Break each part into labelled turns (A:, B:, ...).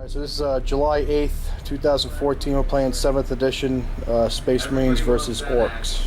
A: So this is July 8th, 2014. We're playing 7th edition Space Marines versus Orks.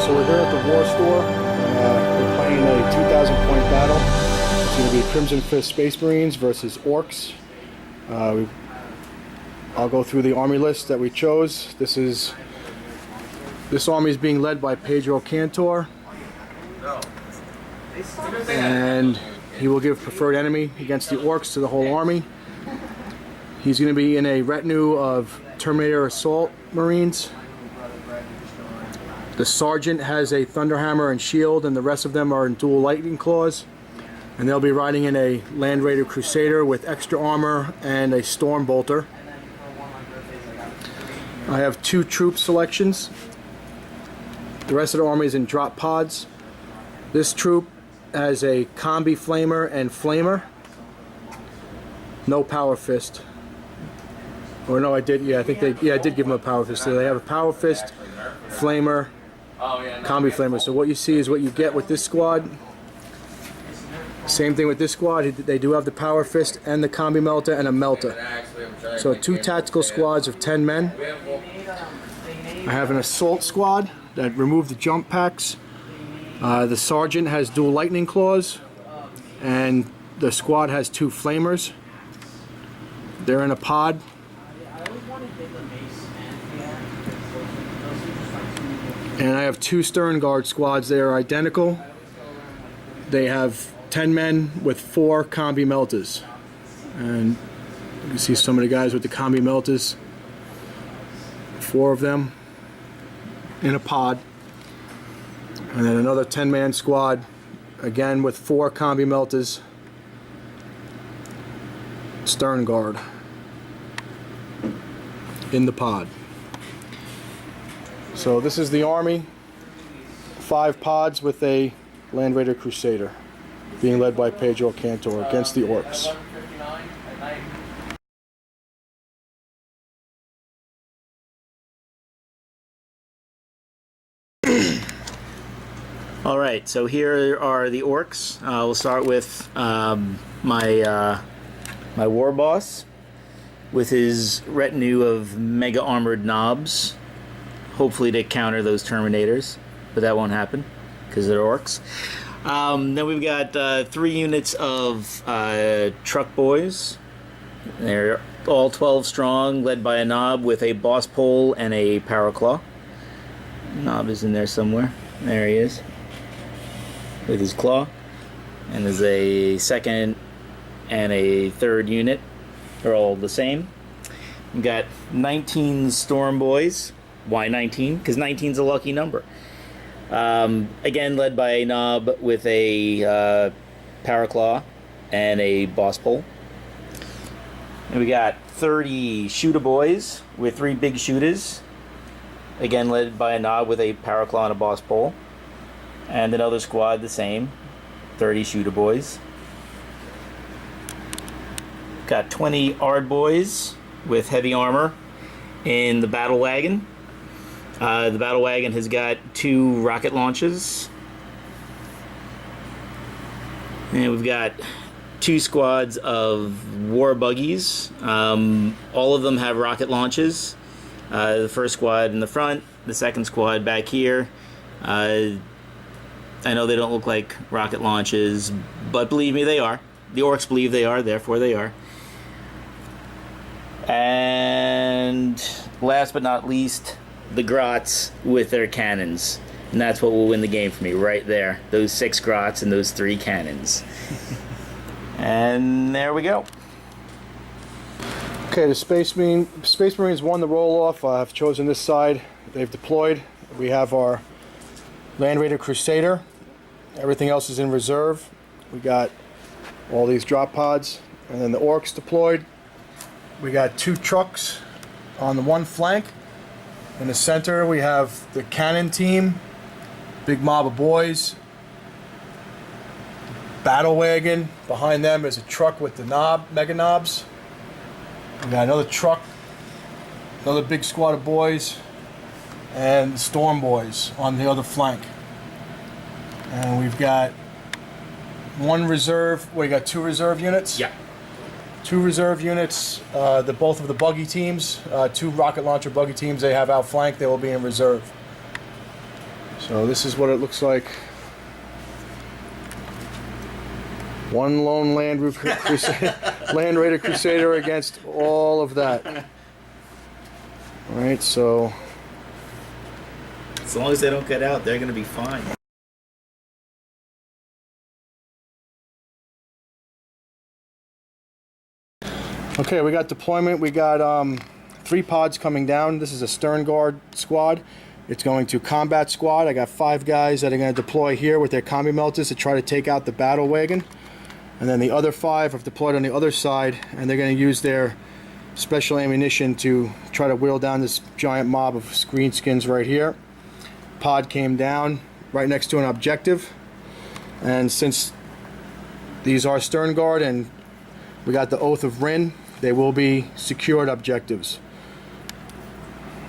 A: So we're here at the Warstore. We're playing a 2,000 point battle. It's going to be Crimson Fist Space Marines versus Orks. I'll go through the army list that we chose. This army is being led by Pedro Kantor, and he will give preferred enemy against the Orks to the whole army. He's going to be in a retinue of Terminator Assault Marines. The sergeant has a thunderhammer and shield, and the rest of them are in dual lightning claws. And they'll be riding in a Land Raider Crusader with extra armor and a storm bolter. I have two troop selections. The rest of the army is in drop pods. This troop has a combi flamer and flamer. No power fist. Or no, I did. Yeah, I think I did give them a power fist. So they have a power fist, flamer, combi flamer. So what you see is what you get with this squad. Same thing with this squad. They do have the power fist and the combi melter and a melter. So two tactical squads of 10 men. I have an assault squad that removed the jump packs. The sergeant has dual lightning claws, and the squad has two flamers. They're in a pod. And I have two sternguard squads. They are identical. They have 10 men with 4 combi melters. And you can see some of the guys with the combi melters. 4 of them in a pod. And then another 10-man squad, again with 4 combi melters. Sternguard in the pod. So this is the army, 5 pods with a Land Raider Crusader, being led by Pedro Kantor against the Orks.
B: All right, so here are the Orks. We'll start with my warboss with his retinue of mega armored knobs. Hopefully to counter those Terminators, but that won't happen because they're Orks. Then we've got 3 units of truck boys. They're all 12 strong, led by a knob with a boss pole and a power claw. Knob is in there somewhere. There he is with his claw. And there's a second and a third unit. They're all the same. We've got 19 storm boys. Why 19? Because 19 is a lucky number. Again, led by a knob with a power claw and a boss pole. And we got 30 shooter boys with 3 big shooters. Again, led by a knob with a power claw and a boss pole. And another squad the same. 30 shooter boys. Got 20 Ard boys with heavy armor in the battle wagon. The battle wagon has got 2 rocket launches. And we've got 2 squads of war buggies. All of them have rocket launches. The first squad in the front, the second squad back here. I know they don't look like rocket launches, but believe me, they are. The Orks believe they are, therefore they are. And last but not least, the Grots with their cannons. And that's what will win the game for me, right there. Those 6 Grots and those 3 cannons. And there we go.
A: Okay, the Space Marines won the roll-off. I've chosen this side. they've deployed. We have our Land Raider Crusader. Everything else is in reserve. We got all these drop pods, and then the Orks deployed. We got 2 trucks on the one flank. In the center we have the cannon team, big mob of boys. Battle wagon. Behind them is a truck with the mega knobs. We got another truck, another big squad of boys, and the storm boys on the other flank. And we've got one reserve. We got 2 reserve units.
B: Yeah.
A: 2 reserve units. Both of the buggy teams, 2 rocket launcher buggy teams. They have outflanked. They will be in reserve. So this is what it looks like. One lone Land Raider Crusader against all of that. All right, so
B: As long as they don't get out, they're going to be fine.
A: okay, we got deployment. We got 3 pods coming down. This is a sternguard squad. It's going to combat squad. I got 5 guys that are going to deploy here with their combi melters to try to take out the battle wagon. And then the other 5 have deployed on the other side, and they're going to use their special ammunition to try to whittle down this giant mob of greenskins right here. Pod came down right next to an objective, and since these are sternguard and we got the Oath of Rin, they will be secured objectives.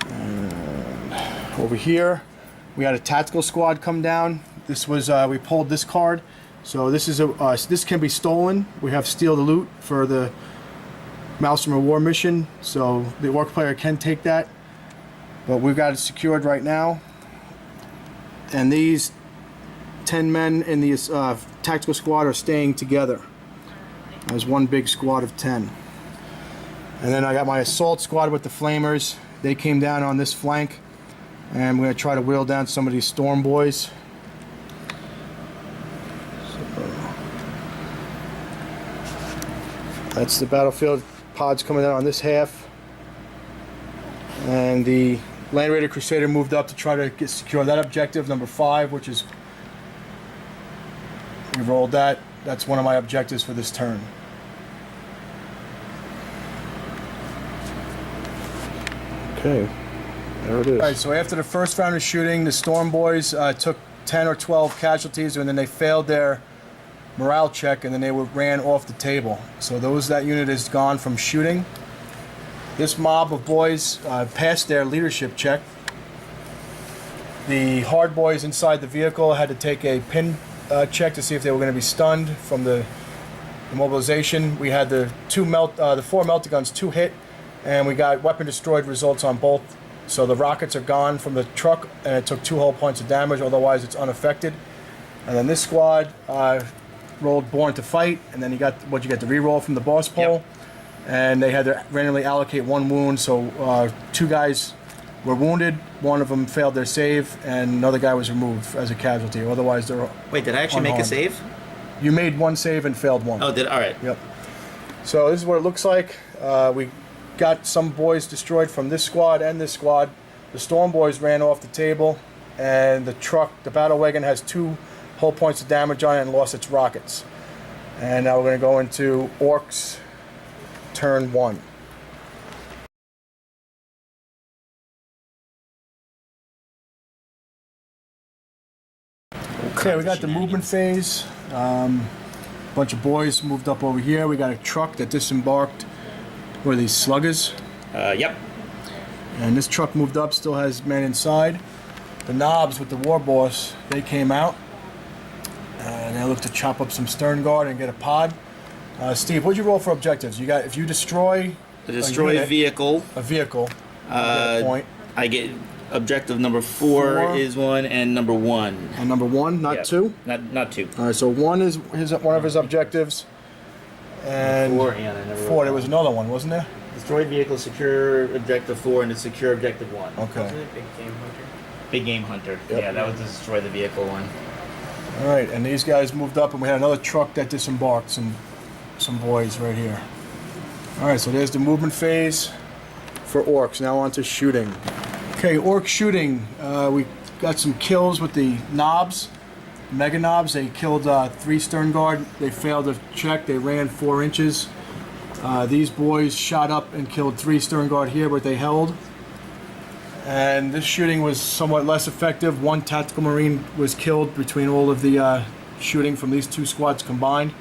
A: And over here we had a tactical squad come down. This was we pulled this card. So this is this can be stolen. We have steal the loot for the Maelstrom of War mission, so the Ork player can take that. But we've got it secured right now. And these 10 men in the tactical squad are staying together as one big squad of 10. And then I got my assault squad with the flamers. They came down on this flank, and we're going to try to whittle down some of these storm boys. That's the battlefield. Pods coming down on this half, and the Land Raider Crusader moved up to try to secure that objective, number 5, which is, we rolled that. That's one of my objectives for this turn. Okay, there it is. All right, so after the first round of shooting, the Storm Boys took 10 or 12 casualties, and then they failed their morale check, and then they ran off the table. So that unit is gone from shooting. This mob of boys passed their leadership check. The hard boys inside the vehicle had to take a pin check to see if they were going to be stunned from the immobilization. We had the 4 melta guns, 2 hit, and we got weapon destroyed results on both. So the rockets are gone from the truck, and it took 2 whole points of damage. Otherwise, it's unaffected. And then this squad rolled Born to Fight, and then you get the reroll from the boss poll. Yep. And they had to randomly allocate 1 wound, so 2 guys were wounded, 1 of them failed their save, and another guy was removed as a casualty. Otherwise, they're
B: Wait, did I actually make a save?
A: You made 1 save and failed 1.
B: Oh, all right.
A: Yep. So this is what it looks like. We got some boys destroyed from this squad and this squad. The Storm Boys ran off the table, and the battle wagon has 2 whole points of damage on it and lost its rockets. And now we're going to go into Orks turn 1. Okay, we got the movement phase. Bunch of boys moved up over here. We got a truck that disembarked. What are these, sluggers?
B: Yep.
A: And this truck moved up, still has men inside. The knobs with the warboss, they came out. And they look to chop up some sternguard and get a pod. Steve, what'd you roll for objectives? You got, if you destroy
B: a vehicle,
A: you get a point.
B: I get objective number 4 is 1, and number 1.
A: And number 1, not 2?
B: Not 2.
A: All right, so 1 is one of his objectives. And
B: 4, and I never
A: 4, there was another one, wasn't there?
B: Destroyed vehicle, secure objective 4, and to secure objective 1.
A: Okay.
B: Big game hunter.
A: Yep.
B: Yeah, that was the destroy the vehicle one.
A: All right, and these guys moved up, and we had another truck that disembarked some boys right here. All right, so there's the movement phase for Orks. Now on to shooting. Okay, orc shooting. We got some kills with the knobs, mega knobs. They killed 3 sternguard. They failed to check. They ran 4 inches. These boys shot up and killed 3 sternguard here, but they held. And this shooting was somewhat less effective. 1 tactical marine was killed between all of the shooting from these 2 squads combined.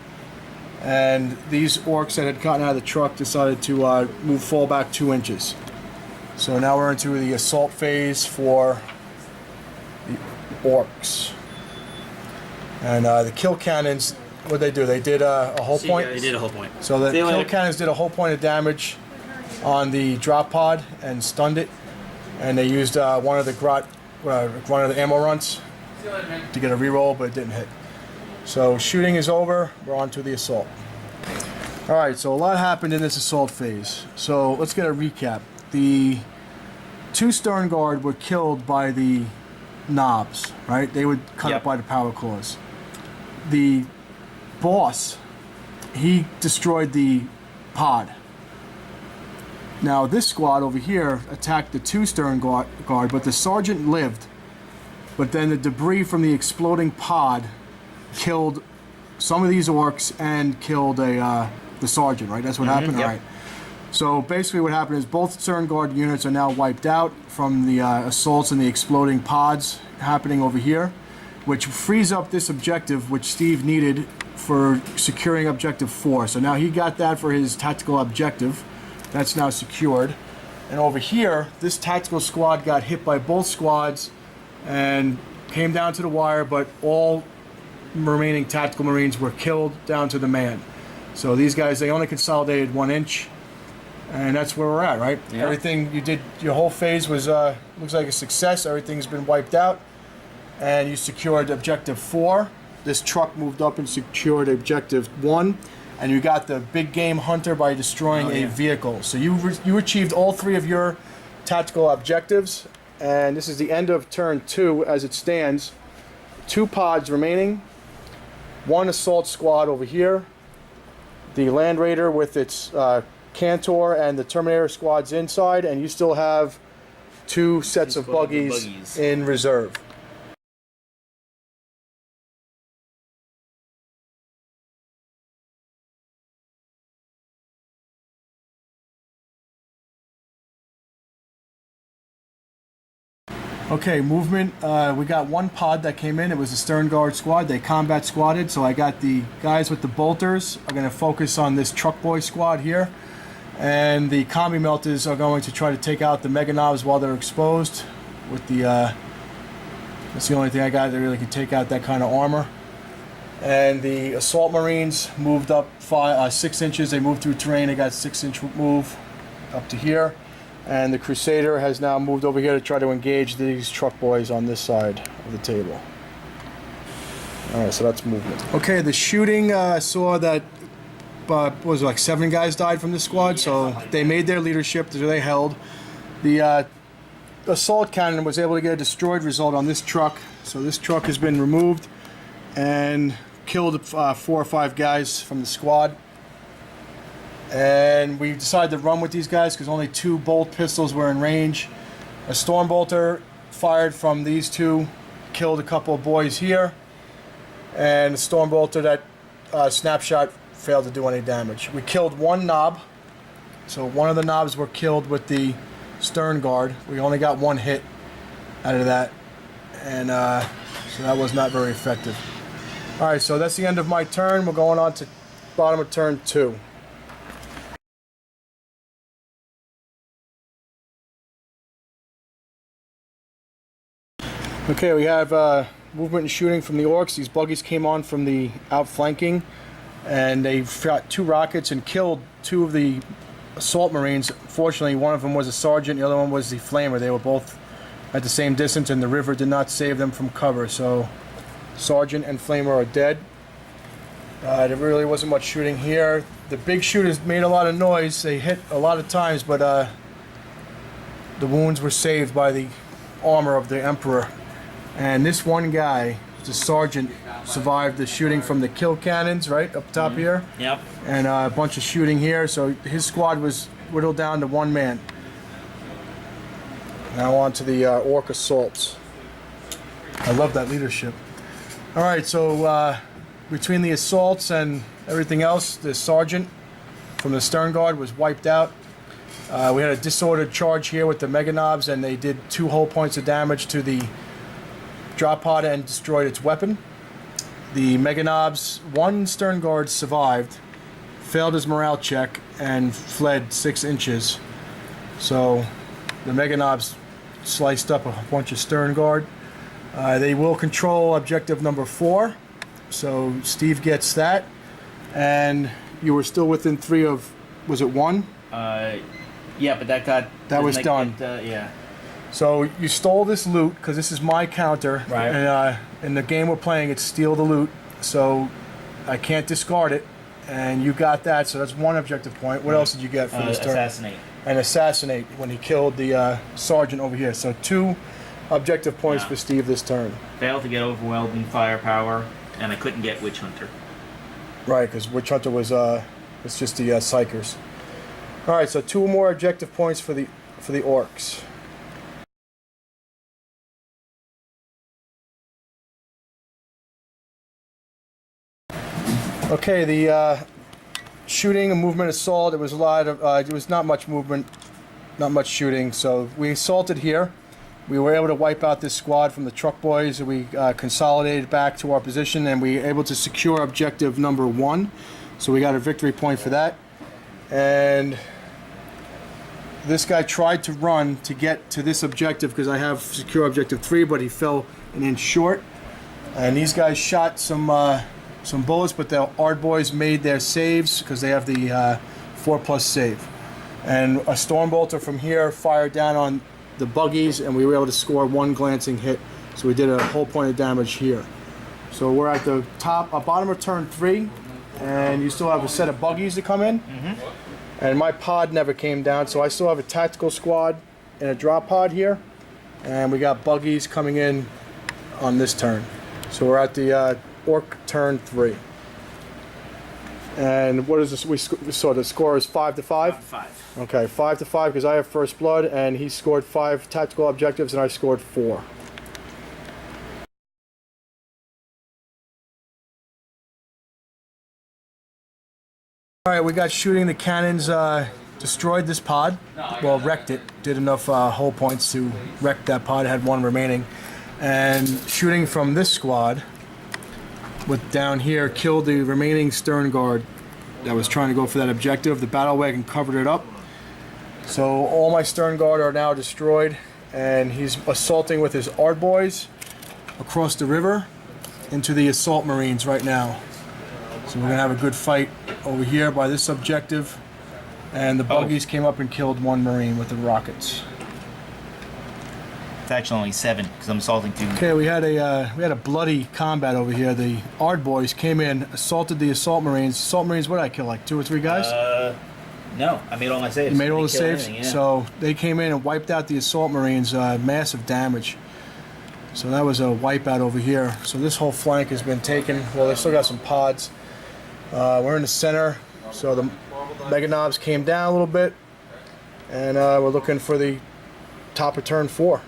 A: And these orcs that had gotten out of the truck decided to move fall back 2 inches. So now we're into the assault phase for the orcs. And the kill cannons, what they do? They did a whole point?
B: Yeah, they did a whole point.
A: So the kill cannons did a whole point of damage on the drop pod and stunned it. And they used one of the ammo runs to get a reroll, but it didn't hit. So shooting is over. We're on to the assault. All right, so a lot happened in this assault phase. So let's get a recap. The 2 sternguard were killed by the knobs, right? They would cut up by the power claws. The boss, he destroyed the pod. Now this squad over here attacked the 2 sternguard, but the sergeant lived. But then the debris from the exploding pod killed some of these orcs and killed the sergeant, right? That's what happened?
B: Yep.
A: All right. So basically what happened is both sternguard units are now wiped out from the assaults and the exploding pods happening over here, which frees up this objective which Steve needed for securing objective 4. So now he got that for his tactical objective. That's now secured. And over here, this tactical squad got hit by both squads and came down to the wire, but all remaining tactical marines were killed down to the man. So these guys, they only consolidated 1 inch, and that's where we're at, right? Yeah. Everything you did, your whole phase was looks like a success. Everything's been wiped out, and you secured objective 4. This truck moved up and secured objective 1, and you got the big game hunter by destroying a vehicle. So you achieved all 3 of your tactical objectives, and this is the end of turn 2 as it stands. 2 pods remaining. 1 assault squad over here, the Land Raider with its Kantor and the Terminator squads inside, and you still have 2 sets of buggies in reserve. Okay, movement. We got 1 pod that came in. It was a sternguard squad. They combat squadded. So I got the guys with the bolters are going to focus on this truck boy squad here. And the combi melters are going to try to take out the mega knobs while they're exposed. With the, that's the only thing I got that really can take out that kind of armor. And the assault marines moved up 6 inches. They moved through terrain. They got 6-inch move up to here. And the Crusader has now moved over here to try to engage these truck boys on this side of the table. Alright, so that's movement. Okay, the shooting saw that what was it, like 7 guys died from this squad, so they made their leadership, so they held. The assault cannon was able to get a destroyed result on this truck, so this truck has been removed and killed 4 or 5 guys from the squad. And we decided to run with these guys because only 2 bolt pistols were in range. A storm bolter fired from these 2 killed a couple of boys here, and a storm bolter that snapshot failed to do any damage. We killed 1 knob, so 1 of the knobs were killed with the sternguard. We only got 1 hit out of that, and so that was not very effective. All right, so that's the end of my turn. We're going on to bottom of turn 2. Okay, we have movement and shooting from the orcs. These buggies came on from the outflanking, and they shot 2 rockets and killed 2 of the assault marines. Fortunately, one of them was a sergeant, the other one was the flamer. They were both at the same distance, and the river did not save them from cover. So, sergeant and flamer are dead. There really wasn't much shooting here. The big shooters made a lot of noise. They hit a lot of times, but the wounds were saved by the armor of the Emperor. And this one guy, the sergeant, survived the shooting from the kill cannons right up top here.
B: Yep.
A: And a bunch of shooting here, so his squad was whittled down to 1 man. Now on to the Orc assaults. I love that leadership. All right, so between the assaults and everything else, the sergeant from the sternguard was wiped out. We had a disordered charge here with the mega knobs, and they did 2 whole points of damage to the drop pod and destroyed its weapon. The mega knobs, 1 sternguard survived, failed his morale check, and fled 6 inches. So the mega knobs sliced up a bunch of sternguard. They will control objective number 4, so Steve gets that. And you were still within 3 of, was it 1?
B: Yeah, but that
A: was done.
B: Yeah.
A: So you stole this loot, because this is my counter.
B: Right.
A: And in the game we're playing, it's steal the loot, so I can't discard it. And you got that, so that's 1 objective point. What else did you get for this turn?
B: Assassinate.
A: And assassinate when he killed the sergeant over here. So 2 objective points for Steve this turn.
B: Failed to get overwhelming firepower, and I couldn't get Witch Hunter.
A: Right, because Witch Hunter was it's just the psychers. All right, so 2 more objective points for the Orcs. Okay, the shooting and movement assault. It was a lot of. It was not much movement, not much shooting. So we assaulted here. We were able to wipe out this squad from the truck boys. We consolidated back to our position, and we were able to secure objective number 1. So we got a victory point for that. And this guy tried to run to get to this objective because I have secure objective 3, but he fell an inch short. And these guys shot some bullets, but the Ard boys made their saves because they have the 4+ save. And a stormbolter from here fired down on the buggies, and we were able to score 1 glancing hit. So we did a whole point of damage here. So we're at the bottom of turn 3, and you still have a set of buggies to come in. Mm-hmm. And my pod never came down, so I still have a tactical squad and a drop pod here, and we got buggies coming in on this turn. So we're at the Orc turn 3. And what is this? We saw the score is 5 to 5?
B: 5.
A: Okay, 5 to 5 because I have first blood, and he scored 5 tactical objectives, and I scored 4. All right, we got shooting the cannons. Destroyed this pod. Well, wrecked it. Did enough hull points to wreck that pod. Had 1 remaining, and shooting from this squad with down here killed the remaining sternguard that was trying to go for that objective. The battle wagon covered it up. So all my sternguard are now destroyed, and he's assaulting with his Ard boys across the river into the assault marines right now. So we're gonna have a good fight over here by this objective, and the buggies came up and killed 1 marine with the rockets.
B: It's actually only 7 because I'm assaulting 2.
A: Okay, we had a bloody combat over here. The Ard boys came in, assaulted the assault marines. Assault marines, what did I kill, like 2 or 3 guys?
B: No, I made all my saves.
A: You made all the
B: Didn't kill
A: saves?
B: anything, yeah.
A: So they came in and wiped out the assault marines, massive damage. So that was a wipeout over here. So this whole flank has been taken. Well, they still got some pods. We're in the center, so the mega knobs came down a little bit, and we're looking for the top of turn 4.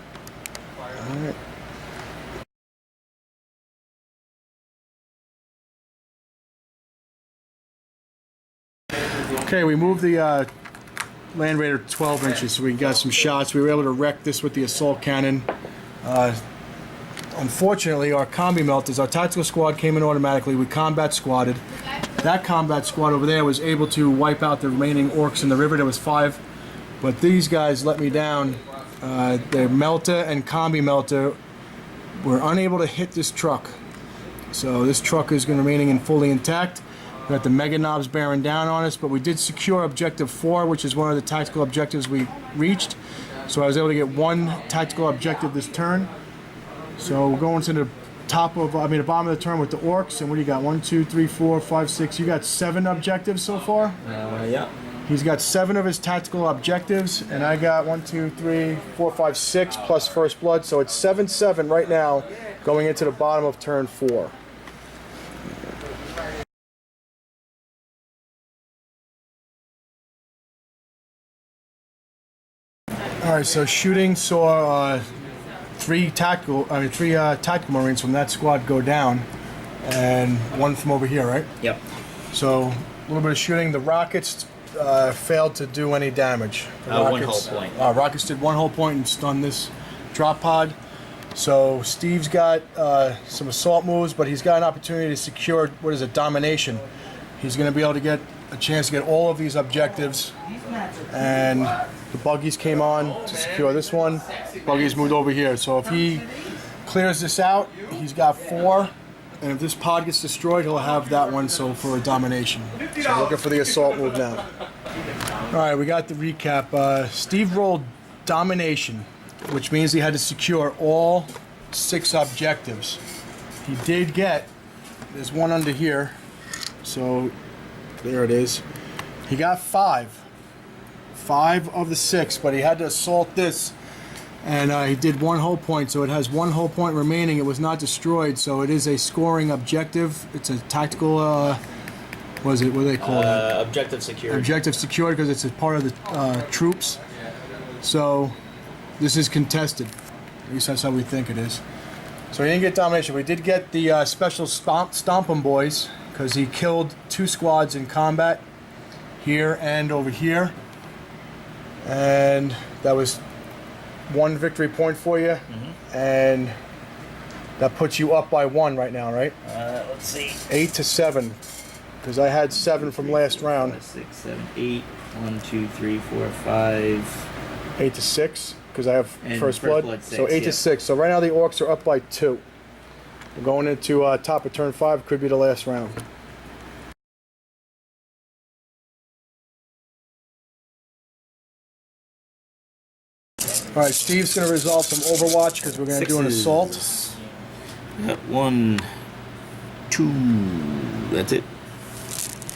A: All right. Okay, we moved the Land Raider 12 inches, so we got some shots. We were able to wreck this with the assault cannon. Unfortunately, our combi melters, our tactical squad came in automatically. We combat squatted. That combat squad over there was able to wipe out the remaining Orcs in the river. There was 5, but these guys let me down. Their melter and combi melter were unable to hit this truck. So this truck is going to remaining in fully intact. We got the mega knobs bearing down on us, but we did secure objective 4, which is one of the tactical objectives we reached. So I was able to get 1 tactical objective this turn. So we're going to the the bottom of the turn with the Orcs. And what do you got? 1, 2, 3, 4, 5, 6. You got 7 objectives so far?
B: Yeah.
A: He's got 7 of his tactical objectives, and I got 1, 2, 3, 4, 5, 6 plus first blood. So it's 7-7 right now, going into the bottom of turn 4. All right, so shooting saw three tactical Marines from that squad go down, and one from over here, right?
B: Yep.
A: So a little bit of shooting. The rockets failed to do any damage.
B: One whole point.
A: Rockets did one whole point and stunned this drop pod. So Steve's got some assault moves, but he's got an opportunity to secure, what is it, domination. He's going to be able to get a chance to get all of these objectives. And the buggies came on to secure this one. Buggies moved over here. So if he clears this out, he's got 4. And if this pod gets destroyed, he'll have that one, so for a domination. So looking for the assault move now. All right, we got the recap. Steve rolled domination, which means he had to secure all 6 objectives. He did get, there's one under here, so there it is. He got 5 of the 6, but he had to assault this, and he did 1 whole point, so it has 1 whole point remaining. It was not destroyed, so it is a scoring objective. It's a tactical, what do they call it?
B: Objective secured.
A: Objective secured, because it's a part of the troops. So this is contested. At least that's how we think it is. So he didn't get domination. We did get the special stomp 'em boys, because he killed 2 squads in combat here and over here. And that was 1 victory point for you. And that puts you up by 1 right now, right?
B: Let's see.
A: 8 to 7, because I had 7 from last round.
B: 6, 7, 8. 1, 2, 3, 4, 5.
A: 8 to 6, because I have first blood.
B: 6,
A: So 8 to 6. So right now the Orks are up by 2. We're going into top of turn 5. Could be the last round. All right, Steve's going to resolve some Overwatch, because we're going to do an assault.
B: 1, 2. That's it.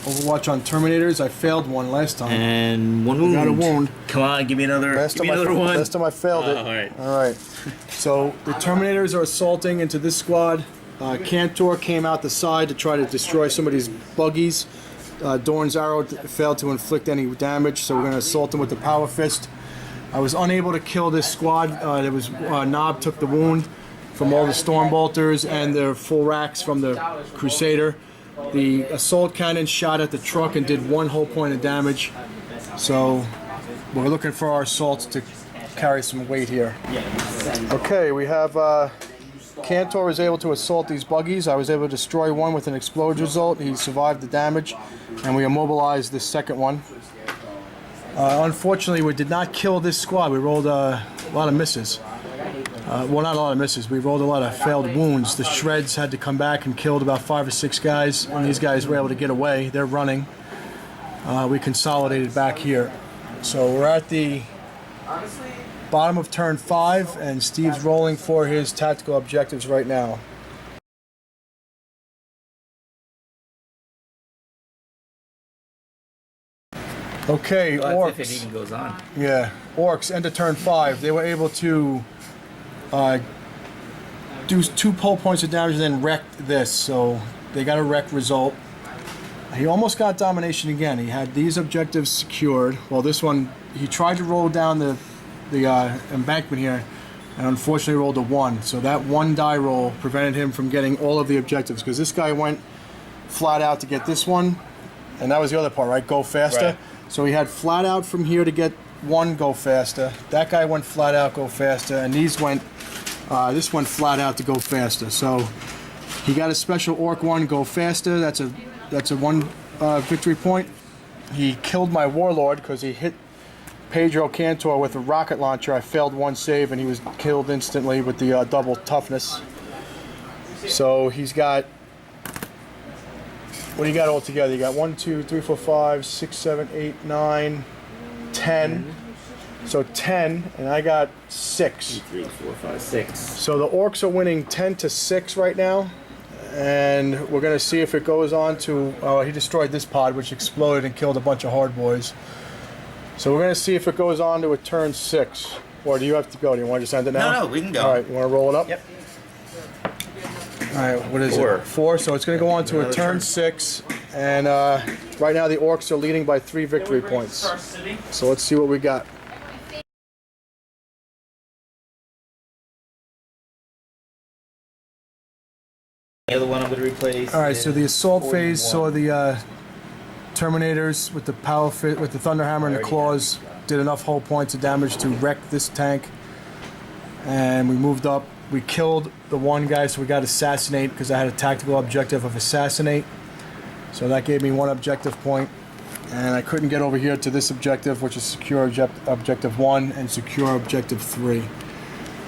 A: Overwatch on Terminators. I failed one last time.
B: And 1 wound.
A: Got a wound.
B: Come on, give me another.
A: Last
B: one.
A: Last time I failed it.
B: All right.
A: All right. So the Terminators are assaulting into this squad. Kantor came out the side to try to destroy some of these buggies. Dorn's arrow failed to inflict any damage, so we're going to assault them with the Power Fist. I was unable to kill this squad. Knob took the wound from all the Stormbolters and their full racks from the Crusader. The assault cannon shot at the truck and did 1 whole point of damage. So we're looking for our assaults to carry some weight here. Okay, we have Kantor was able to assault these buggies. I was able to destroy one with an explode result. He survived the damage, and we immobilized the second one. Unfortunately, we did not kill this squad. We rolled a lot of misses. Well, not a lot of misses. We rolled a lot of failed wounds. The Shreds had to come back and killed about 5 or 6 guys, and these guys were able to get away. They're running. We consolidated back here. So we're at the bottom of turn 5, and Steve's rolling for his tactical objectives right now. Okay, Orks.
B: If it even goes on.
A: Yeah, Orks, end of turn 5. They were able to do 2 pole points of damage and then wreck this, so they got a wreck result. He almost got domination again. He had these objectives secured. Well, this one, he tried to roll down the embankment here, and unfortunately rolled a 1. So that 1 die roll prevented him from getting all of the objectives, because this guy went flat out to get this one, and that was the other part, right? Go faster.
B: Right.
A: So he had flat out from here to get 1 go faster. That guy went flat out, go faster, and these went. This went flat out to go faster. So he got a special Ork 1 go faster. That's a 1 victory point. He killed my Warlord because he hit Pedro Kantor with a rocket launcher. I failed 1 save, and he was killed instantly with the double toughness. So he's got. What do you got all together? You got 1, 2, 3, 4, 5, 6, 7, 8, 9, 10. So 10, and I got 6.
B: 3, 4, 5, 6.
A: So the Orks are winning 10 to 6 right now, and we're going to see if it goes on to. He destroyed this pod, which exploded and killed a bunch of hard boys. So we're going to see if it goes on to a turn 6. Or do you have to go? Do you want to just end it now?
B: No, we can go.
A: All right, you want to roll it up?
B: Yep.
A: All right, what is
B: 4.
A: it? 4. So it's going to go on to a turn 6, and right now the Orks are leading by 3 victory points. So let's see what we got.
B: The other one I'm going to replace.
A: All right, so the assault phase saw the Terminators with the with the Thunderhammer and the claws did enough hull points of damage to wreck this tank. And we moved up. We killed the one guy, so we got Assassinate because I had a tactical objective of Assassinate. So that gave me 1 objective point. And I couldn't get over here to this objective, which is Secure Objective 1 and Secure Objective 3.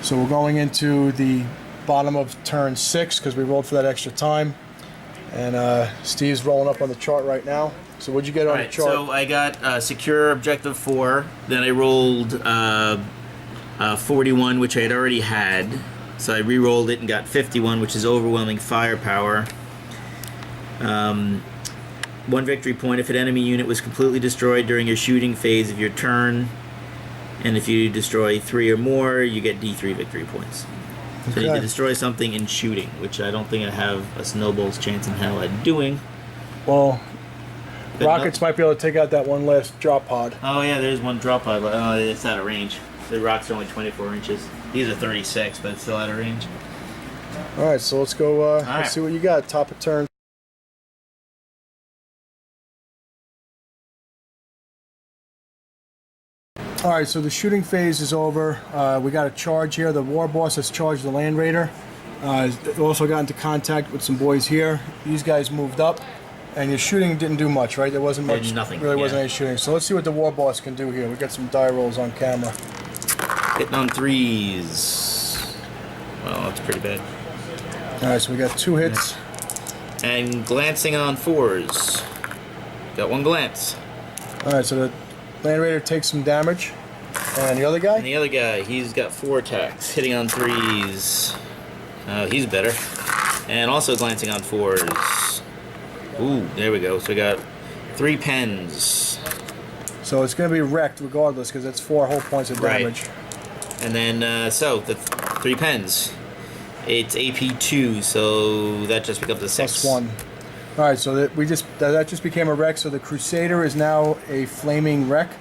A: So we're going into the bottom of turn 6 because we rolled for that extra time. And Steve's rolling up on the chart right now. So what'd you get on the chart?
B: So I got Secure Objective 4. Then I rolled 41, which I had already had. So I re-rolled it and got 51, which is Overwhelming Firepower. 1 victory point if an enemy unit was completely destroyed during your shooting phase of your turn. And if you destroy 3 or more, you get D3 victory points. So you need to destroy something in shooting, which I don't think I have a snowball's chance in hell at doing.
A: Well, rockets might be able to take out that one last drop pod.
B: Oh yeah, there's one drop pod, but it's out of range. The rocks are only 24 inches. These are 36, but it's still out of range.
A: Alright, so let's go, let's see what you got. Top of turn. Alright, so the shooting phase is over. We got a charge here. The warboss has charged the Land Raider. Also got into contact with some boys here. These guys moved up. And your shooting didn't do much, right? There wasn't much.
B: Nothing.
A: Really wasn't any shooting. So let's see what the warboss can do here. We got some die rolls on camera.
B: Hitting on 3s. Well, that's pretty bad.
A: Alright, so we got 2 hits.
B: And glancing on 4s. Got 1 glance.
A: Alright, so the Land Raider takes some damage. And the other guy?
B: And the other guy, he's got 4 attacks. Hitting on 3s. He's better. And also glancing on 4s. Ooh, there we go. So we got 3 pens.
A: So it's going to be wrecked regardless because it's 4 whole points of damage.
B: Right. And then, so the 3 pens. It's AP 2, so that just becomes a 6.
A: +1. Alright, so that just became a wreck. So the Crusader is now a flaming wreck,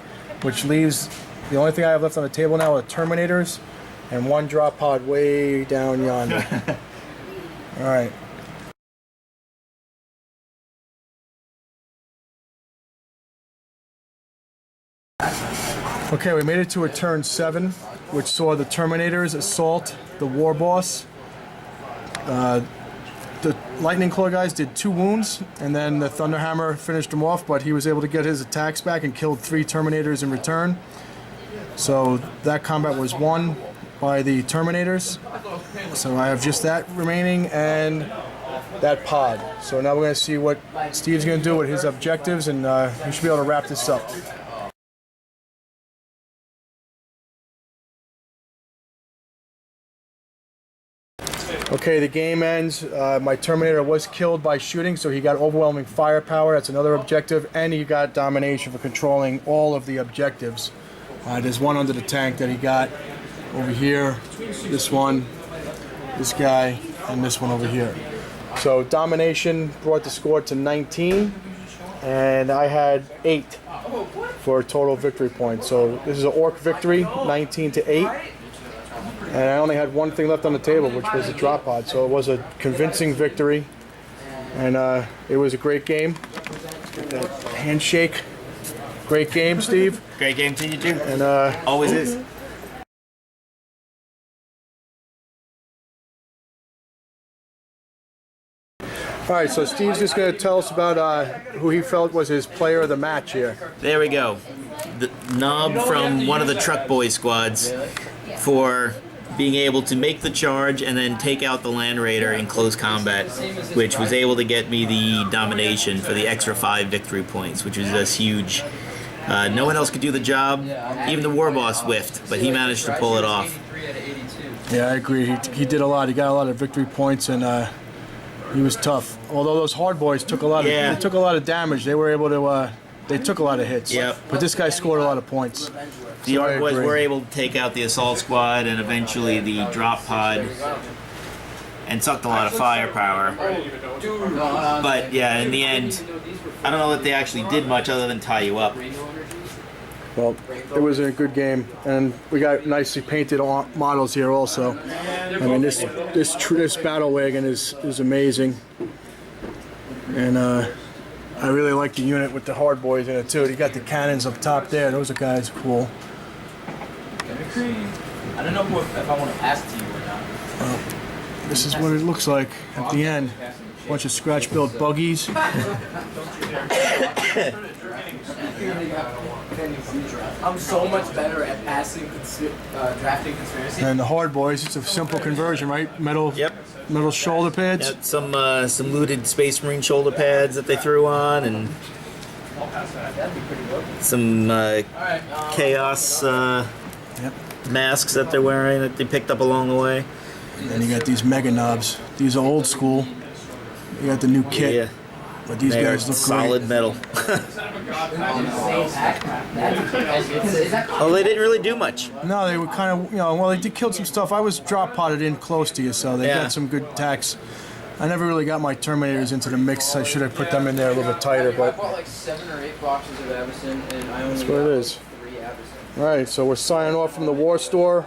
A: which leaves the only thing I have left on the table now are Terminators and 1 drop pod way down yonder. Alright. Okay, we made it to a turn 7, which saw the Terminators assault the warboss. The Lightning Claw guys did 2 wounds, and then the Thunderhammer finished him off, but he was able to get his attacks back and killed 3 Terminators in return. So that combat was won by the Terminators. So I have just that remaining and that pod. So now we're going to see what Steve's going to do with his objectives, and we should be able to wrap this up. Okay, the game ends. My Terminator was killed by shooting, so he got Overwhelming Firepower. That's another objective, and he got Domination for controlling all of the objectives. There's one under the tank that he got over here. This one, this guy, and this one over here. So Domination brought the score to 19, and I had 8 for a total victory point. So this is an Ork victory, 19-8. And I only had 1 thing left on the table, which was a drop pod. So it was a convincing victory. And it was a great game. Handshake. Great game, Steve.
B: Great game to you too.
A: And
B: always is.
A: All right, so Steve's just going to tell us about who he felt was his player of the match here.
B: There we go. The knob from one of the Truck Boy squads for being able to make the charge and then take out the Land Raider in close combat, which was able to get me the Domination for the extra 5 victory points, which was just huge. No one else could do the job. Even the warboss whiffed, but he managed to pull it off.
A: Yeah, I agree. He did a lot. He got a lot of victory points, and he was tough. Although those hard boys took a lot of they took a lot of damage, they were able to they took a lot of hits.
B: Yep.
A: But this guy scored a lot of points.
B: The Ork boys were able to take out the assault squad and eventually the drop pod and sucked a lot of firepower. But yeah, in the end, I don't know that they actually did much other than tie you up.
A: Well, it was a good game, and we got nicely painted models here also. I mean, this battle wagon is amazing, and I really like the unit with the hard boys in it too. You got the cannons up top there; those guys are cool.
C: I don't know if I want to pass to you or not.
A: Well, this is what it looks like at the end. Bunch of scratch-built buggies.
C: I'm so much better at passing, drafting conspiracy.
A: And the hard boys, it's a simple conversion, right? Metal,
B: Yep.
A: metal shoulder pads.
B: Got some looted Space Marine shoulder pads that they threw on, and some chaos
A: Yep.
B: masks that they're wearing that they picked up along the way.
A: And then you got these mega knobs. These are old school. You got the new kit,
B: Yeah,
A: but these
B: they are
A: guys look
B: solid
A: great.
B: metal. Oh, they didn't really do much.
A: No, they were kind of, well, they did kill some stuff. I was drop potted in close to you, so they
B: Yeah.
A: got some good attacks. I never really got my Terminators into the mix. I should have put them in there a little bit tighter,
C: I
A: but
C: bought like 7 or 8 boxes of Avison, and I only
A: that's what it
C: got
A: is.
C: 3 Avison.
A: All right, so we're signing off from the Warstore.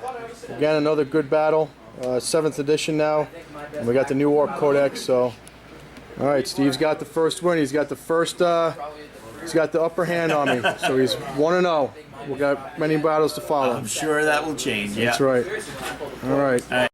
A: Again, another good battle. 7th edition now. And we got the new Ork Codex, so. All right, Steve's got the first win. He's got the first, he's got the upper hand on me. So he's 1-0. We've got many battles to follow.
B: I'm sure that will change.
A: That's right. All right.